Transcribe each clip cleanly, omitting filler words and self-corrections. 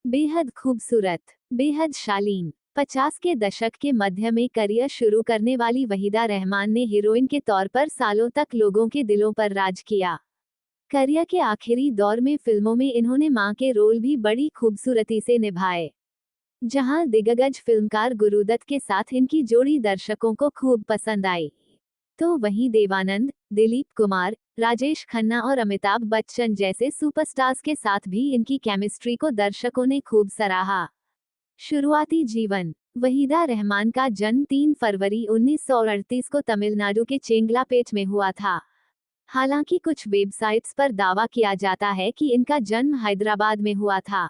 बेहद खूबसूरत, बेहद शालीन। 50 के दशक के मध्य में करियर शुरू करने वाली वहीदा रहमान ने हीरोइन के तौर पर सालों तक लोगों के दिलों पर राज किया। करियर के आखिरी दौर में फिल्मों में इन्होंने मां के रोल भी बड़ी खूबसूरती से निभाए। जहां दिग्गज फिल्मकार गुरुदत्त के साथ इनकी जोड़ी दर्शकों को खूब पसंद आई, तो वहीं देवानंद, दिलीप कुमार, राजेश खन्ना और अमिताभ बच्चन जैसे सुपरस्टार्स के साथ भी इनकी केमिस्ट्री को दर्शकों ने खूब सराहा। शुरुआती जीवन। वहीदा रहमान का जन्म 3 फरवरी 1938 को तमिलनाडु के चेंगलापेट में हुआ था। हालांकि कुछ वेबसाइट्स पर दावा किया जाता है कि इनका जन्म हैदराबाद में हुआ था,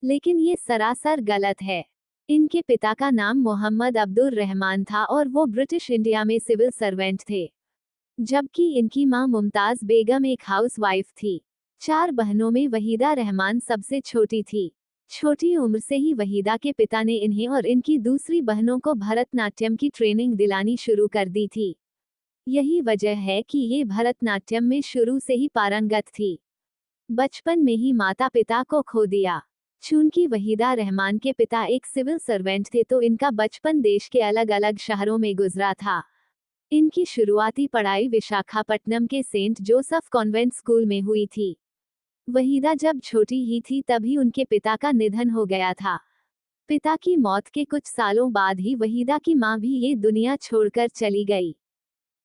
लेकिन ये सरासर गलत है। इनके पिता का नाम मोहम्मद अब्दुल रहमान था और वो ब्रिटिश इंडिया में सिविल सर्वेंट थे, जबकि इनकी मां मुमताज बेगम एक हाउस वाइफ थी। 4 बहनों में वहीदा रहमान सबसे छोटी थी। छोटी उम्र से ही वहीदा के पिता ने इन्हें और इनकी दूसरी बहनों को भरतनाट्यम की ट्रेनिंग दिलानी शुरू कर दी थी। यही वजह है कि ये भरतनाट्यम में शुरू से ही पारंगत थी। बचपन में ही माता पिता को खो दिया। चूंकि वहीदा रहमान के पिता एक सिविल सर्वेंट थे, तो इनका बचपन देश के अलग अलग शहरों में गुजरा था। इनकी शुरुआती पढ़ाई विशाखापट्टनम के सेंट जोसेफ कॉन्वेंट स्कूल में हुई थी। वहीदा जब छोटी ही थी तभी उनके पिता का निधन हो गया था। पिता की मौत के कुछ सालों बाद ही वहीदा की मां भी ये दुनिया छोड़कर चली गई।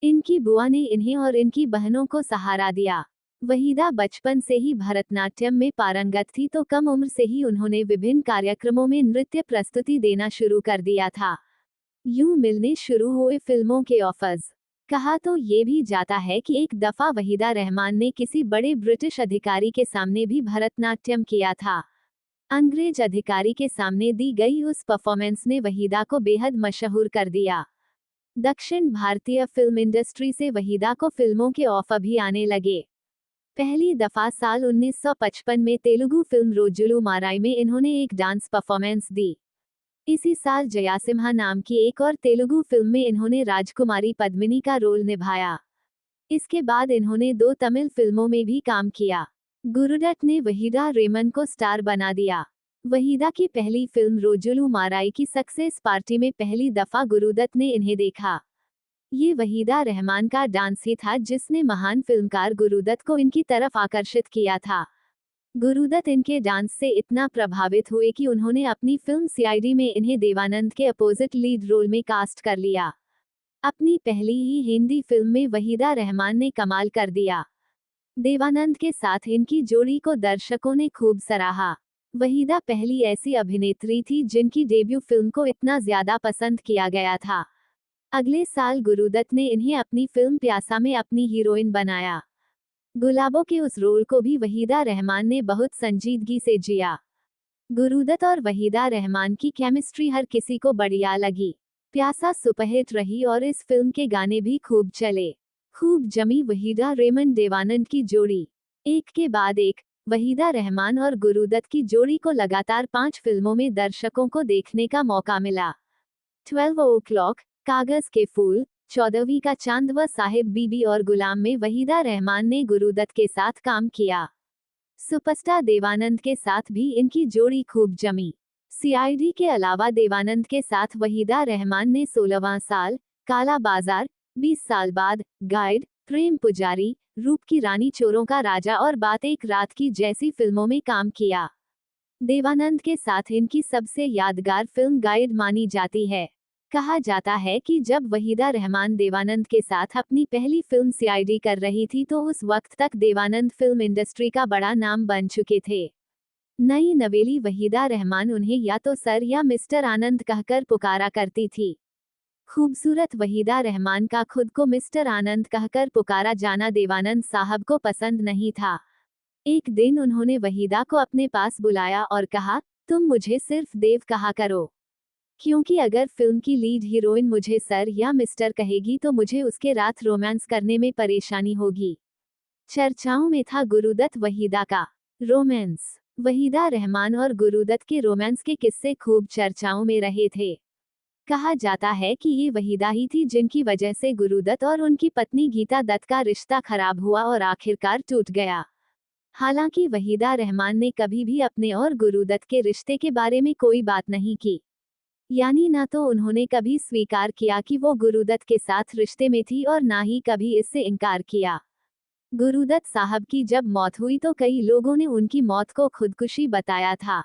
इनकी बुआ ने इन्हें और इनकी बहनों को सहारा दिया। वहीदा बचपन से ही भरतनाट्यम में पारंगत थी, तो कम उम्र से ही उन्होंने विभिन्न कार्यक्रमों में नृत्य प्रस्तुति देना शुरू कर दिया था। यूं मिलने शुरू हुए फिल्मों के ऑफर्स। कहा तो ये भी जाता है कि एक दफा वहीदा रहमान ने किसी बड़े ब्रिटिश अधिकारी के सामने भी भरतनाट्यम किया था। अंग्रेज अधिकारी के सामने दी गई उस परफॉर्मेंस ने वहीदा को बेहद मशहूर कर दिया। दक्षिण भारतीय फिल्म इंडस्ट्री से वहीदा को फिल्मों के ऑफर भी आने लगे। पहली दफा साल 1955 में तेलुगु फिल्म रोजुलू माराई में इन्होंने एक डांस परफॉर्मेंस दी। इसी साल जयासिम्हा नाम की एक और तेलुगु फिल्म में इन्होंने राजकुमारी पद्मिनी का रोल निभाया। इसके बाद इन्होंने 2 तमिल फिल्मों में भी काम किया। गुरुदत्त ने वहीदा रेमन को स्टार बना दिया। वहीदा की पहली फिल्म रोजुलू माराई की सक्सेस पार्टी में पहली दफा गुरुदत्त ने इन्हें देखा। ये वहीदा रहमान का डांस ही था जिसने महान फिल्मकार गुरुदत्त को इनकी तरफ आकर्षित किया था। गुरुदत्त इनके डांस से इतना प्रभावित हुए कि उन्होंने अपनी फिल्म सीआईडी में इन्हें देवानंद के अपोजिट लीड रोल में कास्ट कर लिया। अपनी पहली ही हिंदी फिल्म में वहीदा रहमान ने कमाल कर दिया। देवानंद के साथ इनकी जोड़ी को दर्शकों ने खूब सराहा। वहीदा पहली ऐसी अभिनेत्री थी जिनकी डेब्यू फिल्म को इतना ज्यादा पसंद किया गया था। अगले साल गुरुदत्त ने इन्हें अपनी फिल्म प्यासा में अपनी हीरोइन बनाया। गुलाबों के उस रोल को भी वहीदा रहमान ने बहुत संजीदगी से जिया। गुरुदत्त और वहीदा रहमान की केमिस्ट्री हर किसी को बढ़िया लगी। प्यासा सुपरहिट रही और इस फिल्म के गाने भी खूब चले। खूब जमी वहीदा रेमन देवानंद की जोड़ी। एक के बाद एक, वहीदा रहमान और गुरुदत्त की जोड़ी को लगातार 5 फिल्मों में दर्शकों को देखने का मौका मिला। 12 ओ क्लॉक, कागज के फूल, 14वीं का चांद व साहिब बीबी और गुलाम में वहीदा रहमान ने गुरुदत्त के साथ काम किया। सुपरस्टार देवानंद के साथ भी इनकी जोड़ी खूब जमी। सीआईडी के अलावा देवानंद के साथ वहीदा रहमान ने 16वां साल, काला बाजार, 20 साल बाद, गाइड, प्रेम पुजारी, रूप की रानी, चोरों का राजा और बात एक रात की जैसी फिल्मों में काम किया। देवानंद के साथ इनकी सबसे यादगार फिल्म गाइड मानी जाती है। कहा जाता है कि जब वहीदा रहमान देवानंद के साथ अपनी पहली फिल्म सीआईडी कर रही थी तो उस वक्त तक देवानंद फिल्म इंडस्ट्री का बड़ा नाम बन चुके थे। नई नवेली वहीदा रहमान उन्हें या तो सर या मिस्टर आनंद कहकर पुकारा करती थी। खूबसूरत वहीदा रहमान का खुद को मिस्टर आनंद कहकर पुकारा जाना देवानंद साहब को पसंद नहीं था। एक दिन उन्होंने वहीदा को अपने पास बुलाया और कहा, तुम मुझे सिर्फ देव कहा करो, क्योंकि अगर फिल्म की लीड हीरोइन मुझे सर या मिस्टर कहेगी तो मुझे उसके साथ रोमांस करने में परेशानी होगी। चर्चाओं में था गुरुदत्त वहीदा का रोमांस। वहीदा रहमान और गुरुदत्त के रोमांस के किस्से खूब चर्चाओं में रहे थे। कहा जाता है कि ये वहीदा ही थी जिनकी वजह से गुरुदत्त और उनकी पत्नी गीता दत्त का रिश्ता खराब हुआ और आखिरकार टूट गया। हालांकि वहीदा रहमान ने कभी भी अपने और गुरुदत्त के रिश्ते के बारे में कोई बात नहीं की। यानी ना तो उन्होंने कभी स्वीकार किया कि वो गुरुदत्त के साथ रिश्ते में थी और ना ही कभी इससे इनकार किया। गुरुदत्त साहब की जब मौत हुई तो कई लोगों ने उनकी मौत को खुदकुशी बताया था।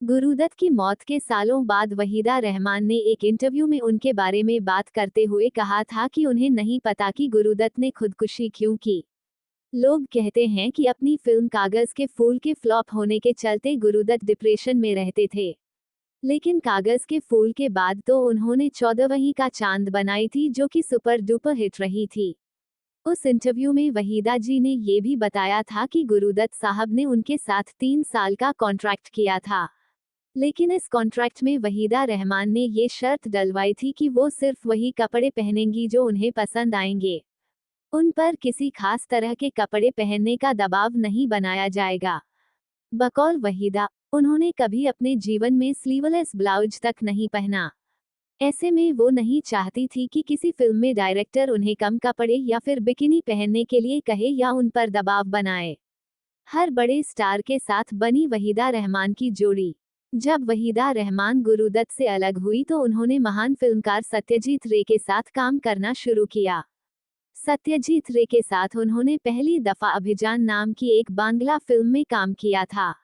गुरुदत्त की मौत के सालों बाद वहीदा रहमान ने एक इंटरव्यू में उनके बारे में बात करते हुए कहा था कि उन्हें नहीं पता कि गुरुदत्त ने खुदकुशी क्यों की। लोग कहते हैं कि अपनी फिल्म कागज के फूल के फ्लॉप होने के चलते गुरुदत्त डिप्रेशन में रहते थे। लेकिन कागज के फूल के बाद तो उन्होंने 14वीं का चांद बनाई थी जो कि सुपर डुपर हिट रही थी। उस इंटरव्यू में वहीदा जी ने ये भी बताया था कि गुरुदत्त साहब ने उनके साथ 3 साल का कॉन्ट्रैक्ट किया था। लेकिन इस कॉन्ट्रैक्ट में वहीदा रहमान ने ये शर्त डलवाई थी कि वो सिर्फ वही कपड़े पहनेंगी जो उन्हें पसंद आएंगे। उन पर किसी खास तरह के कपड़े पहनने का दबाव नहीं बनाया जाएगा। बकौल वहीदा, उन्होंने कभी अपने जीवन में स्लीवलेस ब्लाउज तक नहीं पहना। ऐसे में वो नहीं चाहती थी कि किसी फिल्म में डायरेक्टर उन्हें कम कपड़े या फिर बिकिनी पहनने के लिए कहे या उन पर दबाव बनाए। हर बड़े स्टार के साथ बनी वहीदा रहमान की जोड़ी। जब वहीदा रहमान गुरुदत्त से अलग हुई तो उन्होंने महान फिल्मकार सत्यजीत रे के साथ काम करना शुरू किया। सत्यजीत रे के साथ उन्होंने पहली दफा अभिजान नाम की एक बांग्ला फिल्म में काम किया था।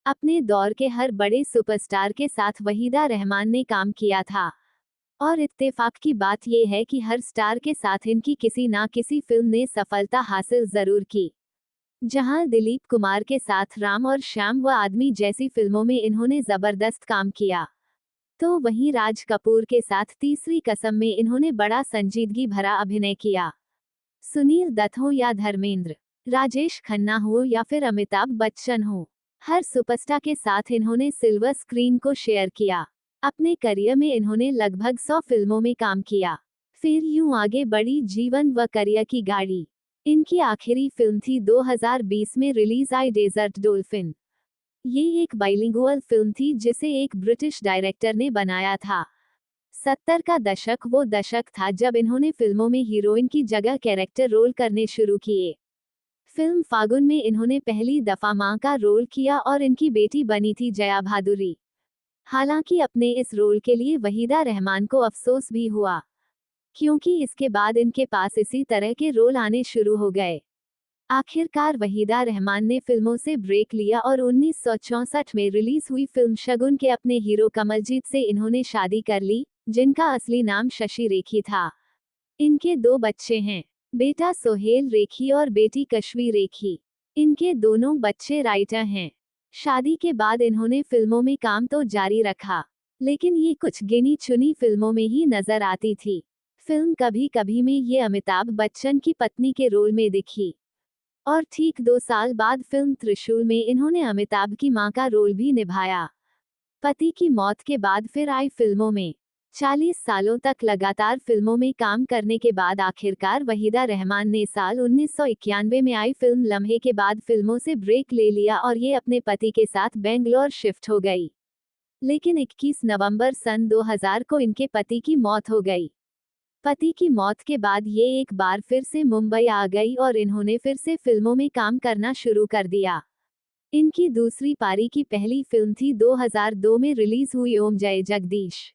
अपने दौर के हर बड़े सुपरस्टार के साथ वहीदा रहमान ने काम किया था। और इत्तेफाक की बात यह है कि हर स्टार के साथ इनकी किसी ना किसी फिल्म ने सफलता हासिल जरूर की। जहां दिलीप कुमार के साथ राम और श्याम व आदमी जैसी फिल्मों में इन्होंने जबरदस्त काम किया, तो वहीं राज कपूर के साथ तीसरी कसम में इन्होंने बड़ा संजीदगी भरा अभिनय किया। सुनील दत्त हो या धर्मेंद्र, राजेश खन्ना हो या फिर अमिताभ बच्चन हो, हर सुपरस्टार के साथ इन्होंने सिल्वर स्क्रीन को शेयर किया। अपने करियर में इन्होंने लगभग 100 फिल्मों में काम किया। फिर यूं आगे बढ़ी जीवन व करियर की गाड़ी। इनकी आखिरी फिल्म थी 2020 में रिलीज आई डेजर्ट डॉल्फिन। ये एक बाइलिंगुअल फिल्म थी जिसे एक ब्रिटिश डायरेक्टर ने बनाया था। 70 का दशक वो दशक था जब इन्होंने फिल्मों में हीरोइन की जगह कैरेक्टर रोल करने शुरू किए। फिल्म फागुन में इन्होंने पहली दफा मां का रोल किया और इनकी बेटी बनी थी जया भादुरी। हालांकि अपने इस रोल के लिए वहीदा रहमान को अफसोस भी हुआ, क्योंकि इसके बाद इनके पास इसी तरह के रोल आने शुरू हो गए। आखिरकार वहीदा रहमान ने फिल्मों से ब्रेक लिया और 1964 में रिलीज हुई फिल्म शगुन के अपने हीरो कमलजीत से इन्होंने शादी कर ली, जिनका असली नाम शशि रेखी था। इनके 2 बच्चे हैं, बेटा सोहेल रेखी और बेटी कश्वी रेखी। इनके दोनों बच्चे राइटर हैं। शादी के बाद इन्होंने फिल्मों में काम तो जारी रखा, लेकिन ये कुछ गिनी चुनी फिल्मों में ही नजर आती थी। फिल्म कभी कभी में ये अमिताभ बच्चन की पत्नी के रोल में दिखी और ठीक 2 साल बाद फिल्म त्रिशूल में इन्होंने अमिताभ की मां का रोल भी निभाया। पति की मौत के बाद फिर आई फिल्मों में। 40 सालों तक लगातार फिल्मों में काम करने के बाद आखिरकार वहीदा रहमान ने साल 1991 में आई फिल्म लम्हे के बाद फिल्मों से ब्रेक ले लिया और ये अपने पति के साथ बेंगलोर शिफ्ट हो गई। लेकिन 21 नवंबर सन 2000 को इनके पति की मौत हो गई। पति की मौत के बाद ये एक बार फिर से मुंबई आ गई और इन्होंने फिर से फिल्मों में काम करना शुरू कर दिया। इनकी दूसरी पारी की पहली फिल्म थी 2002 में रिलीज हुई ओम जय जगदीश।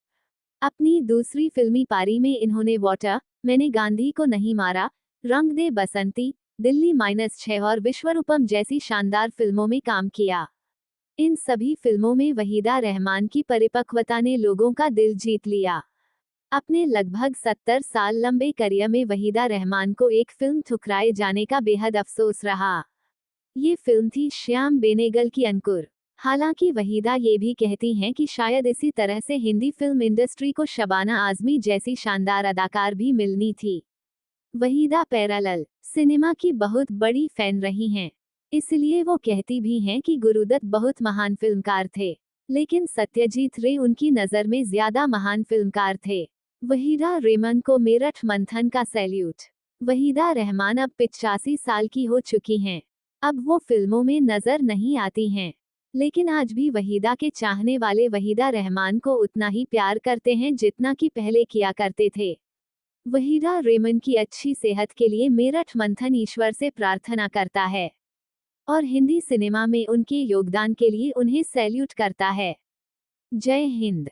अपनी दूसरी फिल्मी पारी में इन्होंने वाटर, मैंने गांधी को नहीं मारा, रंग दे बसंती, दिल्ली -6 और विश्वरूपम जैसी शानदार फिल्मों में काम किया। इन सभी फिल्मों में वहीदा रहमान की परिपक्वता ने लोगों का दिल जीत लिया। अपने लगभग 70 साल लंबे करियर में वहीदा रहमान को एक फिल्म ठुकराए जाने का बेहद अफसोस रहा। ये फिल्म थी श्याम बेनेगल की अंकुर। हालांकि वहीदा ये भी कहती हैं कि शायद इसी तरह से हिंदी फिल्म इंडस्ट्री को शबाना आजमी जैसी शानदार अदाकार भी मिलनी थी। वहीदा पैरेलल सिनेमा की बहुत बड़ी फैन रही हैं। इसलिए वो कहती भी हैं कि गुरुदत्त बहुत महान फिल्मकार थे, लेकिन सत्यजीत रे उनकी नज़र में ज्यादा महान फिल्मकार थे। वहीदा रेमन को मेरठ मंथन का सैल्यूट। वहीदा रहमान अब 85 साल की हो चुकी हैं। अब वो फिल्मों में नजर नहीं आती हैं, लेकिन आज भी वहीदा के चाहने वाले वहीदा रहमान को उतना ही प्यार करते हैं जितना कि पहले किया करते थे। वहीदा रेमन की अच्छी सेहत के लिए मेरठ मंथन ईश्वर से प्रार्थना करता है। और हिंदी सिनेमा में उनके योगदान के लिए उन्हें सैल्यूट करता है। जय हिंद।